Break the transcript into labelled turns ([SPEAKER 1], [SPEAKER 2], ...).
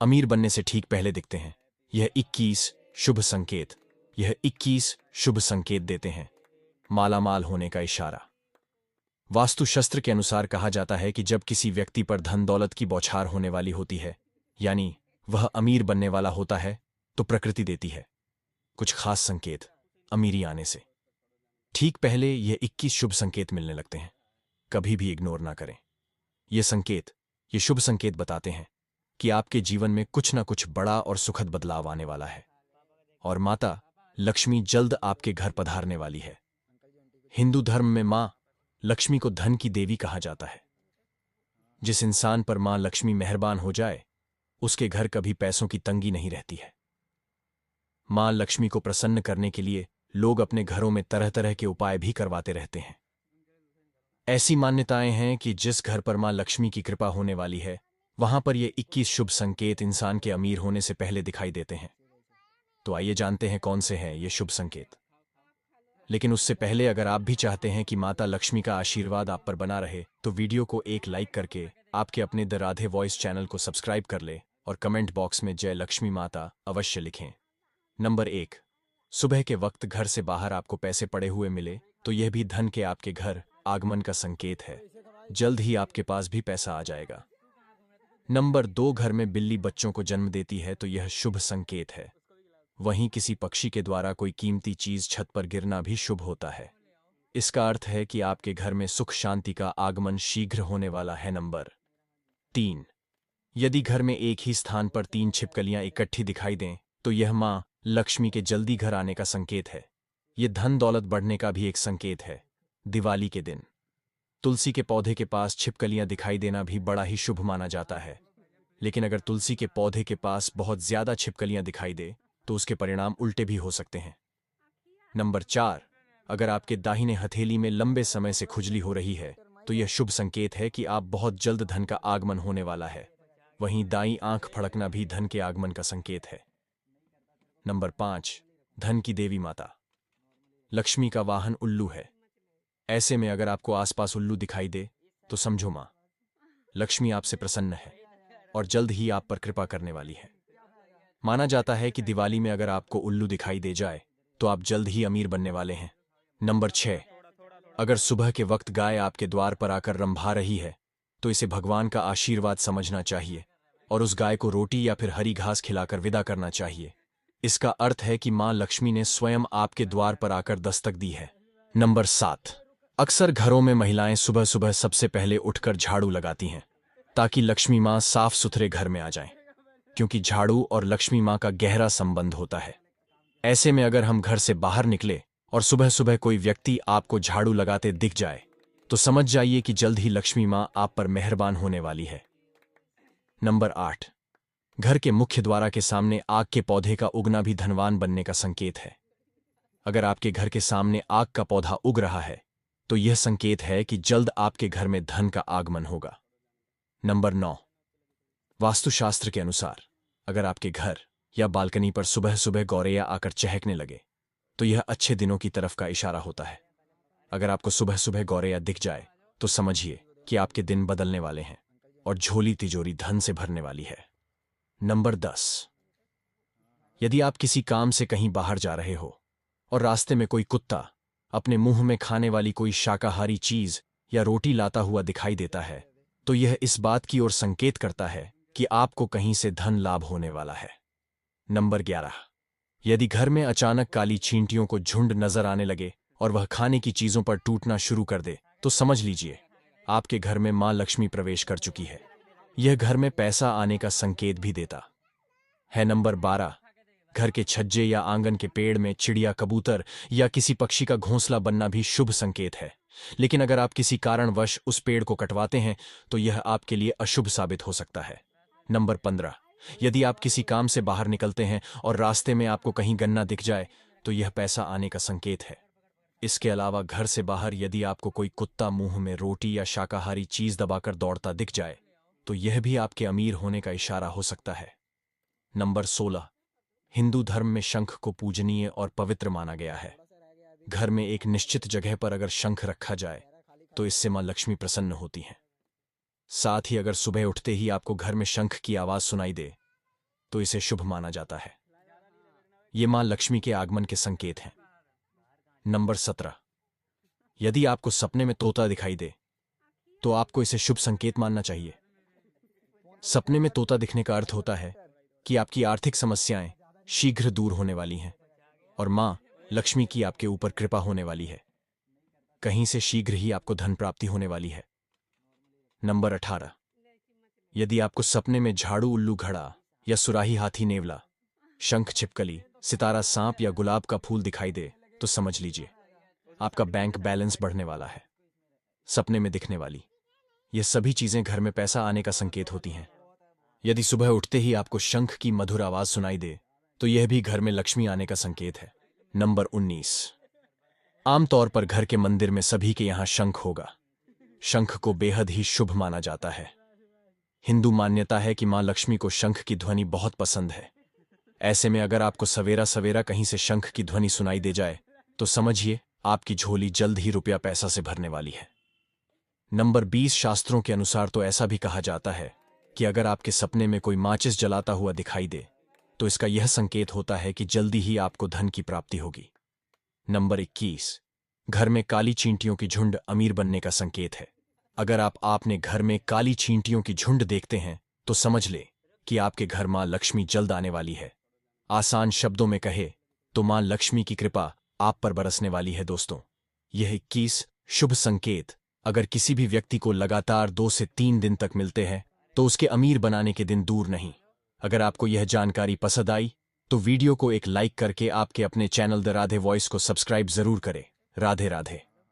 [SPEAKER 1] अमीर बनने से ठीक पहले दिखते हैं। यह 21 शुभ संकेत यह 21 शुभ संकेत देते हैं। मालामाल होने का इशारा। वास्तुशास्त्र के अनुसार कहा जाता है कि जब किसी व्यक्ति पर धन दौलत की बौछार होने वाली होती है, यानी वह अमीर बनने वाला होता है, तो प्रकृति देती है कुछ खास संकेत अमीरी आने से ठीक पहले। यह 21 शुभ संकेत मिलने लगते हैं। कभी भी इग्नोर ना करें। ये शुभ संकेत बताते हैं कि आपके जीवन में कुछ ना कुछ बड़ा और सुखद बदलाव आने वाला है और माता लक्ष्मी जल्द आपके घर पधारने वाली है। हिंदू धर्म में मां लक्ष्मी को धन की देवी कहा जाता है। जिस इंसान पर मां लक्ष्मी मेहरबान हो जाए, उसके घर कभी पैसों की तंगी नहीं रहती है। मां लक्ष्मी को प्रसन्न करने के लिए लोग अपने घरों में तरह तरह के उपाय भी करवाते रहते हैं। ऐसी मान्यताएं हैं कि जिस घर पर मां लक्ष्मी की कृपा होने वाली है, वहां पर ये 21 शुभ संकेत इंसान के अमीर होने से पहले दिखाई देते हैं। तो आइए जानते हैं कौन से हैं ये शुभ संकेत। लेकिन उससे पहले अगर आप भी चाहते हैं कि माता लक्ष्मी का आशीर्वाद आप पर बना रहे, तो वीडियो को एक लाइक करके आपके अपने द राधे वॉइस चैनल को सब्सक्राइब कर ले और कमेंट बॉक्स में जय लक्ष्मी माता अवश्य लिखें। नंबर 1, सुबह के वक्त घर से बाहर आपको पैसे पड़े हुए मिले तो यह भी धन के आपके घर आगमन का संकेत है। जल्द ही आपके पास भी पैसा आ जाएगा। नंबर 2, घर में बिल्ली बच्चों को जन्म देती है तो यह शुभ संकेत है। वहीं किसी पक्षी के द्वारा कोई कीमती चीज छत पर गिरना भी शुभ होता है। इसका अर्थ है कि आपके घर में सुख शांति का आगमन शीघ्र होने वाला है। नंबर 3, यदि घर में एक ही स्थान पर 3 छिपकलियां इकट्ठी दिखाई दें तो यह मां लक्ष्मी के जल्दी घर आने का संकेत है। यह धन दौलत बढ़ने का भी एक संकेत है। दिवाली के दिन तुलसी के पौधे के पास छिपकलियां दिखाई देना भी बड़ा ही शुभ माना जाता है। लेकिन अगर तुलसी के पौधे के पास बहुत ज्यादा छिपकलियां दिखाई दे तो उसके परिणाम उल्टे भी हो सकते हैं। नंबर 4, अगर आपके दाहिने हथेली में लंबे समय से खुजली हो रही है तो यह शुभ संकेत है कि आप बहुत जल्द धन का आगमन होने वाला है। वहीं दाईं आंख फड़कना भी धन के आगमन का संकेत है। नंबर 5, धन की देवी माता लक्ष्मी का वाहन उल्लू है। ऐसे में अगर आपको आसपास उल्लू दिखाई दे तो समझो मां लक्ष्मी आपसे प्रसन्न है और जल्द ही आप पर कृपा करने वाली है। माना जाता है कि दिवाली में अगर आपको उल्लू दिखाई दे जाए तो आप जल्द ही अमीर बनने वाले हैं। नंबर 6, अगर सुबह के वक्त गाय आपके द्वार पर आकर रंभा रही है तो इसे भगवान का आशीर्वाद समझना चाहिए और उस गाय को रोटी या फिर हरी घास खिलाकर विदा करना चाहिए। इसका अर्थ है कि मां लक्ष्मी ने स्वयं आपके द्वार पर आकर दस्तक दी है। नंबर 7, अक्सर घरों में महिलाएं सुबह सुबह सबसे पहले उठकर झाड़ू लगाती हैं ताकि लक्ष्मी मां साफ सुथरे घर में आ जाएं, क्योंकि झाड़ू और लक्ष्मी मां का गहरा संबंध होता है। ऐसे में अगर हम घर से बाहर निकले और सुबह सुबह कोई व्यक्ति आपको झाड़ू लगाते दिख जाए तो समझ जाइए कि जल्द ही लक्ष्मी मां आप पर मेहरबान होने वाली है। नंबर 8, घर के मुख्य द्वार के सामने आग के पौधे का उगना भी धनवान बनने का संकेत है। अगर आपके घर के सामने आग का पौधा उग रहा है तो यह संकेत है कि जल्द आपके घर में धन का आगमन होगा। नंबर 9, वास्तुशास्त्र के अनुसार अगर आपके घर या बालकनी पर सुबह सुबह गौरैया आकर चहकने लगे तो यह अच्छे दिनों की तरफ का इशारा होता है। अगर आपको सुबह सुबह गौरैया दिख जाए तो समझिए कि आपके दिन बदलने वाले हैं और झोली तिजोरी धन से भरने वाली है। नंबर 10, यदि आप किसी काम से कहीं बाहर जा रहे हो और रास्ते में कोई कुत्ता अपने मुंह में खाने वाली कोई शाकाहारी चीज या रोटी लाता हुआ दिखाई देता है तो यह इस बात की ओर संकेत करता है कि आपको कहीं से धन लाभ होने वाला है। नंबर 11, यदि घर में अचानक काली चींटियों को झुंड नजर आने लगे और वह खाने की चीजों पर टूटना शुरू कर दे तो समझ लीजिए आपके घर में मां लक्ष्मी प्रवेश कर चुकी है। यह घर में पैसा आने का संकेत भी देता है। नंबर 12, घर के छज्जे या आंगन के पेड़ में चिड़िया, कबूतर या किसी पक्षी का घोंसला बनना भी शुभ संकेत है। लेकिन अगर आप किसी कारणवश उस पेड़ को कटवाते हैं तो यह आपके लिए अशुभ साबित हो सकता है। नंबर 15, यदि आप किसी काम से बाहर निकलते हैं और रास्ते में आपको कहीं गन्ना दिख जाए तो यह पैसा आने का संकेत है। इसके अलावा घर से बाहर यदि आपको कोई कुत्ता मुंह में रोटी या शाकाहारी चीज दबाकर दौड़ता दिख जाए तो यह भी आपके अमीर होने का इशारा हो सकता है। नंबर 16, हिंदू धर्म में शंख को पूजनीय और पवित्र माना गया है। घर में एक निश्चित जगह पर अगर शंख रखा जाए तो इससे मां लक्ष्मी प्रसन्न होती हैं। साथ ही अगर सुबह उठते ही आपको घर में शंख की आवाज सुनाई दे तो इसे शुभ माना जाता है। ये मां लक्ष्मी के आगमन के संकेत हैं। नंबर 17, यदि आपको सपने में तोता दिखाई दे तो आपको इसे शुभ संकेत मानना चाहिए। सपने में तोता दिखने का अर्थ होता है कि आपकी आर्थिक समस्याएं शीघ्र दूर होने वाली हैं और मां लक्ष्मी की आपके ऊपर कृपा होने वाली है। कहीं से शीघ्र ही आपको धन प्राप्ति होने वाली है। नंबर 18, यदि आपको सपने में झाड़ू उल्लू घड़ा या सुराही हाथी नेवला, शंख छिपकली, सितारा सांप या गुलाब का फूल दिखाई दे तो समझ लीजिए आपका बैंक बैलेंस बढ़ने वाला है। सपने में दिखने वाली ये सभी चीजें घर में पैसा आने का संकेत होती हैं। यदि सुबह उठते ही आपको शंख की मधुर आवाज सुनाई दे तो यह भी घर में लक्ष्मी आने का संकेत है। नंबर 19, आमतौर पर घर के मंदिर में सभी के यहां शंख होगा। शंख को बेहद ही शुभ माना जाता है। हिंदू मान्यता है कि मां लक्ष्मी को शंख की ध्वनि बहुत पसंद है। ऐसे में अगर आपको सवेरा सवेरा कहीं से शंख की ध्वनि सुनाई दे जाए तो समझिए आपकी झोली जल्द ही रुपया पैसा से भरने वाली है। नंबर 20, शास्त्रों के अनुसार तो ऐसा भी कहा जाता है कि अगर आपके सपने में कोई माचिस जलाता हुआ दिखाई दे तो इसका यह संकेत होता है कि जल्दी ही आपको धन की प्राप्ति होगी। नंबर 21, घर में काली चींटियों की झुंड अमीर बनने का संकेत है। अगर आपने घर में काली चींटियों की झुंड देखते हैं तो समझ ले कि आपके घर मां लक्ष्मी जल्द आने वाली है। आसान शब्दों में कहे तो मां लक्ष्मी की कृपा आप पर बरसने वाली है। दोस्तों, यह 21 शुभ संकेत अगर किसी भी व्यक्ति को लगातार 2 से 3 दिन तक मिलते हैं तो उसके अमीर बनाने के दिन दूर नहीं। अगर आपको यह जानकारी पसंद आई तो वीडियो को एक लाइक करके आपके अपने चैनल द राधे वॉइस को सब्सक्राइब जरूर करें। राधे राधे।